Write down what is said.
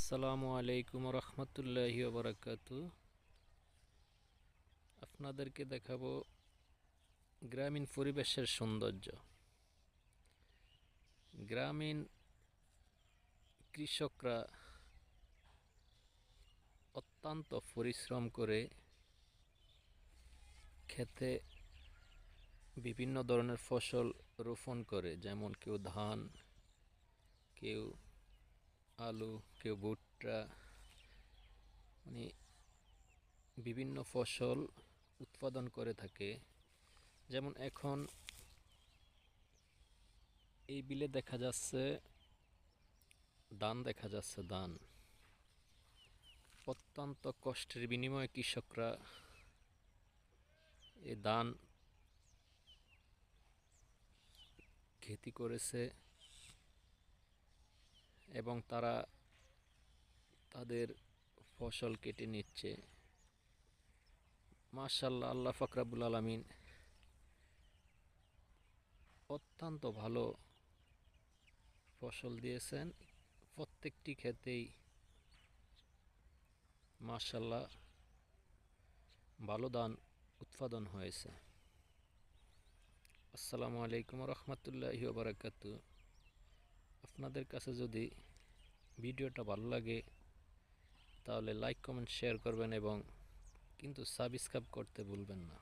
আসসালামু আলাইকুম রহমতুল্লাহি বারাকাতু। আপনাদেরকে দেখাবো গ্রামীণ পরিবেশের সৌন্দর্য। গ্রামীণ কৃষকরা অত্যন্ত পরিশ্রম করে ক্ষেতে বিভিন্ন ধরনের ফসল রোপণ করে, যেমন কেউ ধান, কেউ আলু, কেউ ভুট্টা, মানে বিভিন্ন ফসল উৎপাদন করে থাকে। যেমন এখন এই বিলে দেখা যাচ্ছে ধান অত্যন্ত কষ্টের বিনিময়ে কৃষকরা এই ধান খেতি করেছে এবং তারা তাদের ফসল কেটে নিচ্ছে। মাশাআল্লাহ, আল্লাহ পাক রব্বুল আলামিন অত্যন্ত ভালো ফসল দিয়েছেন। প্রত্যেকটি ক্ষেতেই মাশাআল্লাহ ভালো ধান উৎপাদন হয়েছে। আসসালামু আলাইকুম রহমতুল্লাহি বারাকাতু। আপনাদের কাছে যদি ভিডিওটা ভালো লাগে তাহলে লাইক, কমেন্ট, শেয়ার করবেন এবং কিন্তু সাবস্ক্রাইব করতে ভুলবেন না।